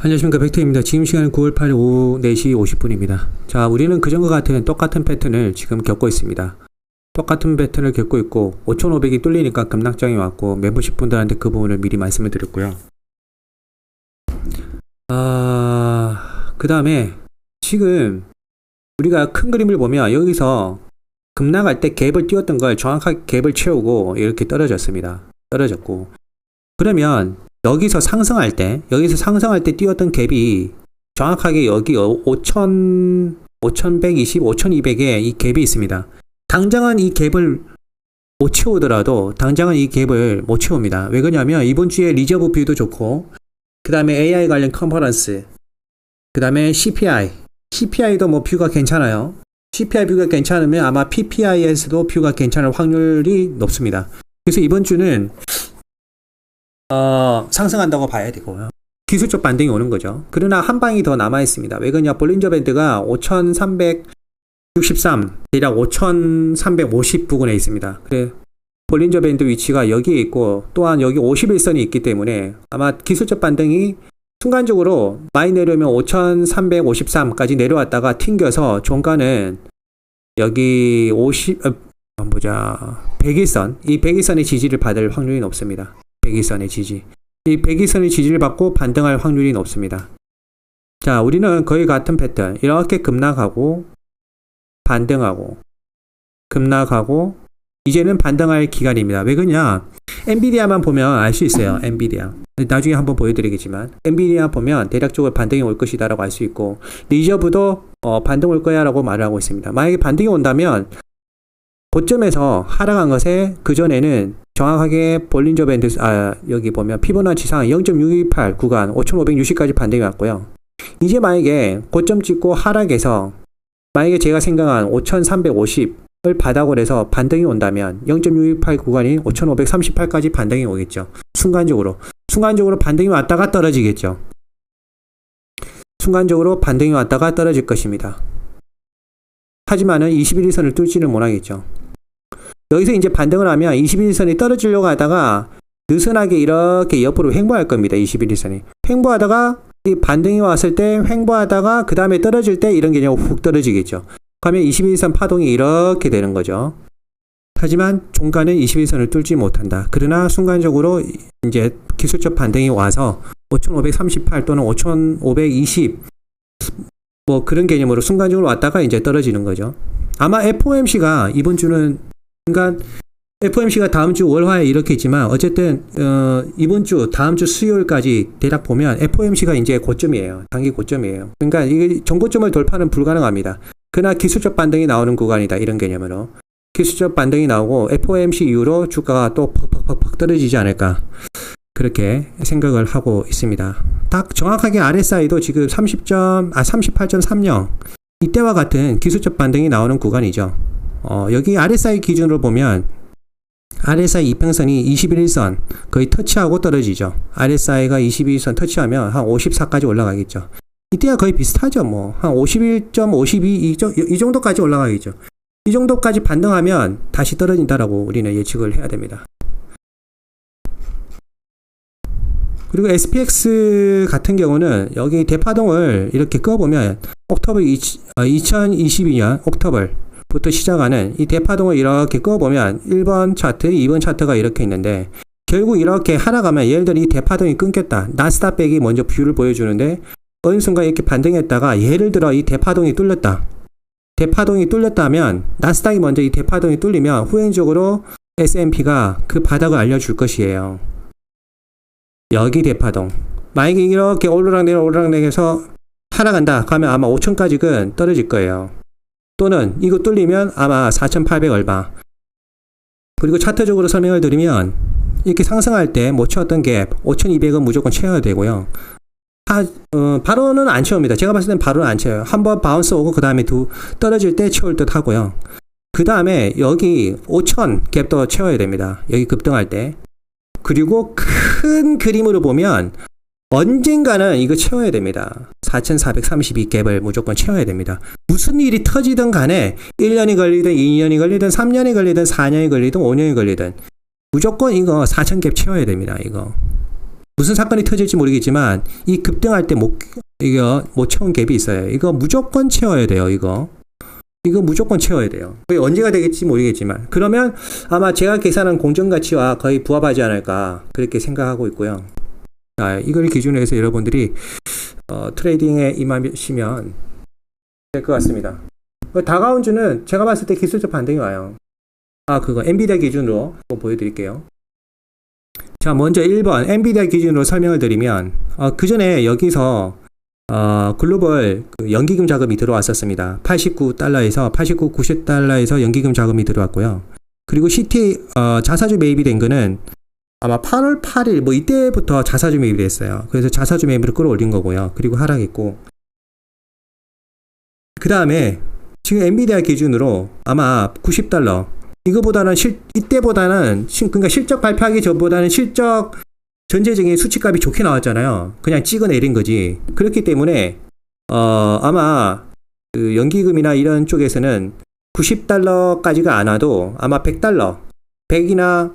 안녕하십니까, 벡터입니다. 지금 시간은 9월 8일 오후 4시 50분입니다. 자, 우리는 그전과 같은 똑같은 패턴을 지금 겪고 있습니다. 똑같은 패턴을 겪고 있고 5,500이 뚫리니까 급락장이 왔고 멤버십 분들한테 그 부분을 미리 말씀을 드렸고요. 그 다음에 지금 우리가 큰 그림을 보면 여기서 급락할 때 갭을 띄웠던 걸 정확하게 갭을 채우고 이렇게 떨어졌습니다. 떨어졌고, 그러면 여기서 상승할 때 띄웠던 갭이 정확하게 여기 5,120, 5,200에 이 갭이 있습니다. 당장은 이 갭을 못 채우더라도 당장은 이 갭을 못 채웁니다. 왜 그러냐면 이번 주에 리저브 뷰도 좋고, 그 다음에 AI 관련 컨퍼런스, 그 다음에 CPI도 뭐 뷰가 괜찮아요. CPI 뷰가 괜찮으면 아마 PPI에서도 뷰가 괜찮을 확률이 높습니다. 그래서 이번 주는 상승한다고 봐야 되고요. 기술적 반등이 오는 거죠. 그러나 한 방이 더 남아 있습니다. 왜 그러냐? 볼린저 밴드가 5,363, 대략 5,350 부근에 있습니다. 그래, 볼린저 밴드 위치가 여기에 있고, 또한 여기 51선이 있기 때문에 아마 기술적 반등이 순간적으로 많이 내려오면 5,353까지 내려왔다가 튕겨서 종가는 여기 100일선, 이 100일선의 지지를 받을 확률이 높습니다. 100일선의 지지. 이 100일선의 지지를 받고 반등할 확률이 높습니다. 자, 우리는 거의 같은 패턴. 이렇게 급락하고, 반등하고, 급락하고, 이제는 반등할 기간입니다. 왜 그러냐? 엔비디아만 보면 알 수 있어요. 엔비디아. 나중에 한번 보여드리겠지만, 엔비디아 보면 대략적으로 반등이 올 것이다 라고 알 수 있고, 리저브도 반등 올 거야 라고 말을 하고 있습니다. 만약에 반등이 온다면, 고점에서 하락한 것에 그전에는 정확하게 볼린저 밴드, 여기 보면 피보나치상 0.628 구간 5,560까지 반등이 왔고요. 이제 만약에 고점 찍고 하락해서 만약에 제가 생각한 5,350을 바닥으로 해서 반등이 온다면 0.628 구간인 5,538까지 반등이 오겠죠. 순간적으로 반등이 왔다가 떨어지겠죠. 순간적으로 반등이 왔다가 떨어질 것입니다. 하지만은 21일선을 뚫지는 못하겠죠. 여기서 이제 반등을 하면 21일선이 떨어지려고 하다가 느슨하게 이렇게 옆으로 횡보할 겁니다. 21일선이. 횡보하다가 이 반등이 왔을 때 횡보하다가 그 다음에 떨어질 때 이런 개념으로 훅 떨어지겠죠. 그러면 21일선 파동이 이렇게 되는 거죠. 하지만 종가는 21일선을 뚫지 못한다. 그러나 순간적으로 이제 기술적 반등이 와서 5,538 또는 5,520 뭐 그런 개념으로 순간적으로 왔다가 이제 떨어지는 거죠. 아마 FOMC가 이번 주는, 그러니까 FOMC가 다음 주 월화에 이렇게 있지만 어쨌든 이번 주 다음 주 수요일까지 대략 보면 FOMC가 이제 고점이에요. 단기 고점이에요. 그러니까 이게 정고점을 돌파는 불가능합니다. 그러나 기술적 반등이 나오는 구간이다. 이런 개념으로 기술적 반등이 나오고 FOMC 이후로 주가가 또 퍽 떨어지지 않을까, 그렇게 생각을 하고 있습니다. 딱 정확하게 RSI도 지금 38.30 이때와 같은 기술적 반등이 나오는 구간이죠. 여기 RSI 기준으로 보면 RSI 이평선이 21일선 거의 터치하고 떨어지죠. RSI가 21일선 터치하면 한 54까지 올라가겠죠. 이때가 거의 비슷하죠. 뭐 한 51.52 이 정도까지 올라가겠죠. 이 정도까지 반등하면 다시 떨어진다라고 우리는 예측을 해야 됩니다. 그리고 SPX 같은 경우는 여기 대파동을 이렇게 꺼보면 옥터블 2022년 옥터블부터 시작하는 이 대파동을 이렇게 꺼보면 1번 차트, 2번 차트가 이렇게 있는데, 결국 이렇게 하락하면 예를 들어 이 대파동이 끊겼다. 나스닥백이 먼저 뷰를 보여주는데 어느 순간 이렇게 반등했다가 예를 들어 이 대파동이 뚫렸다. 대파동이 뚫렸다면 나스닥이 먼저 이 대파동이 뚫리면 후행적으로 S&P가 그 바닥을 알려줄 것이에요. 여기 대파동. 만약에 이렇게 오르락내려서 하락한다 그러면 아마 5,000까지는 떨어질 거예요. 또는 이거 뚫리면 아마 4,800 얼마. 그리고 차트적으로 설명을 드리면 이렇게 상승할 때 못 채웠던 갭 5,200은 무조건 채워야 되고요. 바로는 안 채웁니다. 제가 봤을 땐 바로는 안 채워요. 한번 바운스 오고 그 다음에 떨어질 때 채울 듯 하고요. 그 다음에 여기 5,000 갭도 채워야 됩니다. 여기 급등할 때. 그리고 큰 그림으로 보면 언젠가는 이거 채워야 됩니다. 4,432 갭을 무조건 채워야 됩니다. 무슨 일이 터지든 간에 1년이 걸리든 2년이 걸리든 3년이 걸리든 4년이 걸리든 5년이 걸리든 무조건 이거 4,000 갭 채워야 됩니다. 이거 무슨 사건이 터질지 모르겠지만 이 급등할 때 이거 못 채운 갭이 있어요. 이거 무조건 채워야 돼요. 이거 무조건 채워야 돼요. 언제가 되겠지 모르겠지만 그러면 아마 제가 계산한 공정가치와 거의 부합하지 않을까 그렇게 생각하고 있고요. 이걸 기준으로 해서 여러분들이 트레이딩에 임하시면 될 것 같습니다. 다가온 주는 제가 봤을 때 기술적 반등이 와요. 그거 엔비디아 기준으로 한번 보여드릴게요. 자, 먼저 1번 엔비디아 기준으로 설명을 드리면 그 전에 여기서 글로벌 그 연기금 자금이 들어왔었습니다. 89달러에서 90달러에서 연기금 자금이 들어왔고요. 그리고 CT 자사주 매입이 된 거는 아마 8월 8일 뭐 이때부터 자사주 매입이 됐어요. 그래서 자사주 매입을 끌어올린 거고요. 그리고 하락했고 그 다음에 지금 엔비디아 기준으로 아마 90달러 이거보다는 이때보다는 그러니까 실적 발표하기 전보다는 실적 전체적인 수치값이 좋게 나왔잖아요. 그냥 찍어내린 거지. 그렇기 때문에 아마 그 연기금이나 이런 쪽에서는 90달러까지가 안 와도 아마 100달러 100이나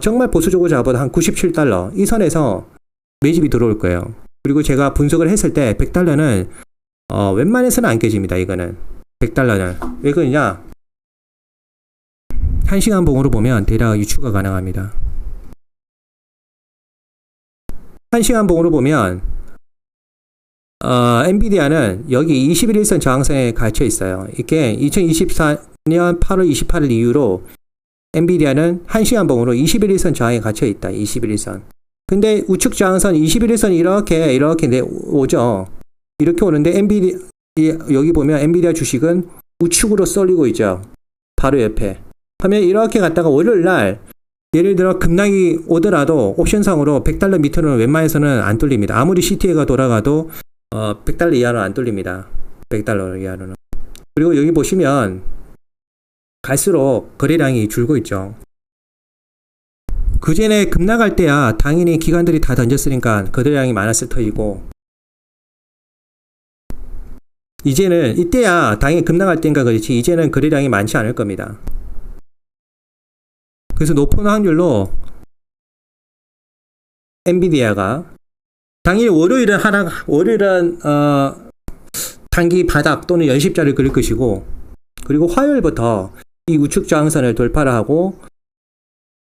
정말 보수적으로 잡아도 한 97달러 이 선에서 매집이 들어올 거예요. 그리고 제가 분석을 했을 때 100달러는 웬만해서는 안 깨집니다. 이거는 100달러는 왜 그러냐 1시간 봉으로 보면 대략 유추가 가능합니다. 1시간 봉으로 보면 엔비디아는 여기 21일선 저항선에 갇혀 있어요. 이게 2024년 8월 28일 이후로 엔비디아는 1시간 봉으로 21일선 저항에 갇혀 있다. 21일선. 근데 우측 저항선 21일선 이렇게 오죠. 이렇게 오는데 엔비디아 여기 보면 엔비디아 주식은 우측으로 쏠리고 있죠. 바로 옆에. 하면 이렇게 갔다가 월요일 날 예를 들어 급락이 오더라도 옵션상으로 100달러 밑으로는 웬만해서는 안 뚫립니다. 아무리 CTA가 돌아가도 100달러 이하로는 안 뚫립니다. 100달러 이하로는. 그리고 여기 보시면 갈수록 거래량이 줄고 있죠. 그전에 급락할 때야 당연히 기관들이 다 던졌으니까 거래량이 많았을 터이고 이제는 이때야 당연히 급락할 때인가 그렇지 이제는 거래량이 많지 않을 겁니다. 그래서 높은 확률로 엔비디아가 당연히 월요일은 단기 바닥 또는 연십자를 그릴 것이고 그리고 화요일부터 이 우측 저항선을 돌파를 하고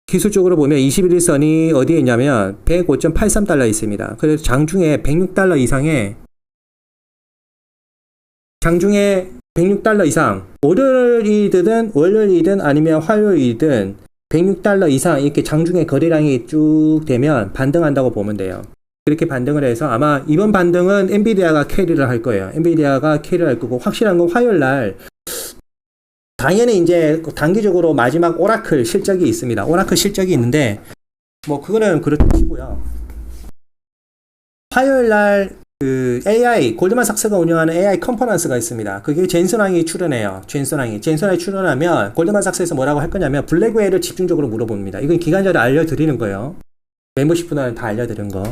기술적으로 보면 21일선이 어디에 있냐면 105.83달러에 있습니다. 그래서 장중에 106달러 이상의 장중에 106달러 이상 월요일이든 아니면 화요일이든 106달러 이상 이렇게 장중에 거래량이 쭉 되면 반등한다고 보면 돼요. 그렇게 반등을 해서 아마 이번 반등은 엔비디아가 캐리를 할 거예요. 엔비디아가 캐리를 할 거고 확실한 건 화요일 날 당연히 이제 단기적으로 마지막 오라클 실적이 있습니다. 오라클 실적이 있는데 뭐 그거는 그렇다 치고요. 화요일 날 그 AI 골드만삭스가 운영하는 AI 컨퍼런스가 있습니다. 그게 젠슨왕이 출연해요. 젠슨왕이 출연하면 골드만삭스에서 뭐라고 할 거냐면 블랙웨일을 집중적으로 물어봅니다. 이건 기간자를 알려드리는 거예요. 멤버십 분들은 다 알려드린 거.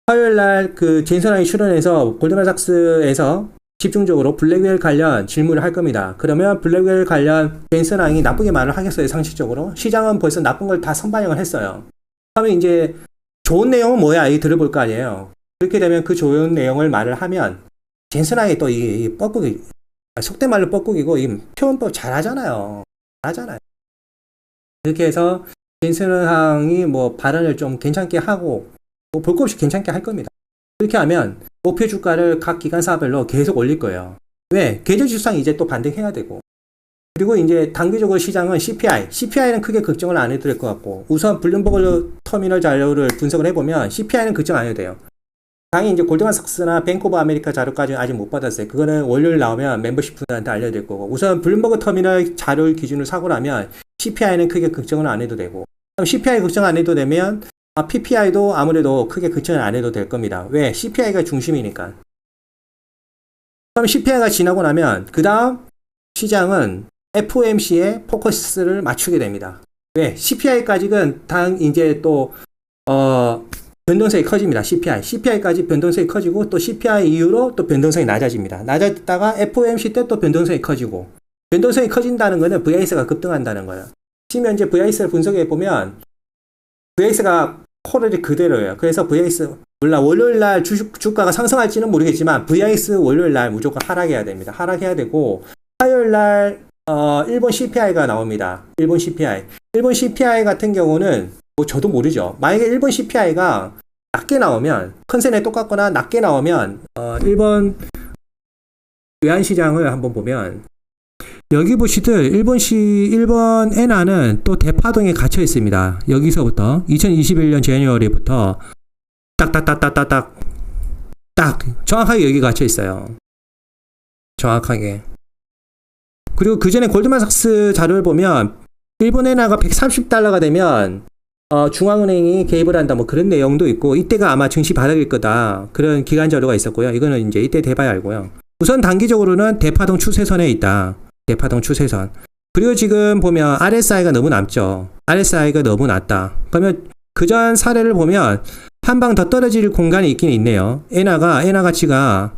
화요일 날 그 젠슨왕이 출연해서 골드만삭스에서 집중적으로 블랙웨일 관련 질문을 할 겁니다. 그러면 블랙웨일 관련 젠슨왕이 나쁘게 말을 하겠어요. 상식적으로. 시장은 벌써 나쁜 걸 다 선반영을 했어요. 그러면 이제 좋은 내용은 뭐야? 이 들어볼 거 아니에요. 그렇게 되면 그 좋은 내용을 말을 하면 젠슨왕이 또 이 뻐꾸기 속된 말로 뻐꾸기고 이 표현법 잘하잖아요. 그렇게 해서 젠슨왕이 뭐 발언을 좀 괜찮게 하고 뭐 볼 것 없이 괜찮게 할 겁니다. 그렇게 하면 목표 주가를 각 기관사별로 계속 올릴 거예요. 왜? 계절지수상 이제 또 반등해야 되고 그리고 이제 단기적으로 시장은 CPI는 크게 걱정을 안 해도 될 것 같고 우선 블룸버그 터미널 자료를 분석을 해보면 CPI는 걱정 안 해도 돼요. 당연히 이제 골드만삭스나 뱅크 오브 아메리카 자료까지는 아직 못 받았어요. 그거는 월요일 나오면 멤버십 분들한테 알려드릴 거고 우선 블룸버그 터미널 자료를 기준으로 사고 나면 CPI는 크게 걱정을 안 해도 되고 그럼 CPI 걱정 안 해도 되면 PPI도 아무래도 크게 걱정을 안 해도 될 겁니다. 왜? CPI가 중심이니까. 그럼 CPI가 지나고 나면 그 다음 시장은 FOMC에 포커스를 맞추게 됩니다. 왜? CPI까지는 이제 또 변동성이 커집니다. CPI까지 변동성이 커지고 또 CPI 이후로 또 변동성이 낮아집니다. 낮아졌다가 FOMC 때 또 변동성이 커지고 변동성이 커진다는 거는 VIX가 급등한다는 거예요. 지금 현재 VIX를 분석해 보면 VIX가 콜이 그대로예요. 그래서 VIX 물론 월요일 날 주가가 상승할지는 모르겠지만 VIX 월요일 날 무조건 하락해야 됩니다. 하락해야 되고 화요일 날 일본 CPI가 나옵니다. 일본 CPI. 일본 CPI 같은 경우는 뭐 저도 모르죠. 만약에 일본 CPI가 낮게 나오면 컨센에 똑같거나 낮게 나오면 일본 외환시장을 한번 보면 여기 보시들 일본 엔화는 또 대파동에 갇혀 있습니다. 여기서부터 2021년 제뉴어리부터 딱딱딱딱딱딱 딱 정확하게 여기 갇혀 있어요. 정확하게. 그리고 그 전에 골드만삭스 자료를 보면 일본 엔화가 130달러가 되면 중앙은행이 개입을 한다 뭐 그런 내용도 있고 이때가 아마 증시 바닥일 거다 그런 기간 자료가 있었고요. 이거는 이제 이때 돼봐야 알고요. 우선 단기적으로는 대파동 추세선에 있다. 대파동 추세선. 그리고 지금 보면 RSI가 너무 낮죠. RSI가 너무 낮다. 그러면 그전 사례를 보면 한 방 더 떨어질 공간이 있긴 있네요. 엔화 가치가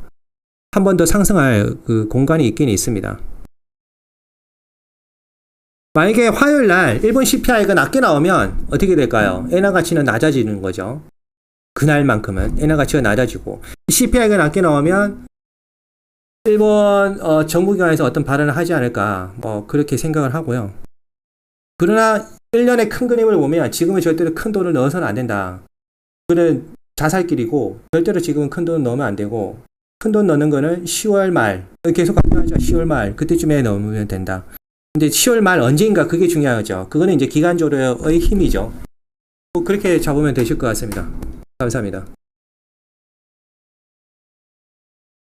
한 번 더 상승할 그 공간이 있긴 있습니다. 만약에 화요일 날 일본 CPI가 낮게 나오면 어떻게 될까요? 엔화 가치는 낮아지는 거죠. 그날만큼은 엔화 가치가 낮아지고 CPI가 낮게 나오면 일본 정부기관에서 어떤 발언을 하지 않을까 뭐 그렇게 생각을 하고요. 그러나 1년에 큰 그림을 보면 지금은 절대로 큰 돈을 넣어서는 안 된다. 그는 자살길이고 절대로 지금은 큰 돈 넣으면 안 되고 큰 돈 넣는 거는 10월 말 계속 강조하죠. 10월 말 그때쯤에 넣으면 된다. 근데 10월 말 언제인가 그게 중요하죠. 그거는 이제 기간조로의 힘이죠. 뭐 그렇게 잡으면 되실 것 같습니다. 감사합니다.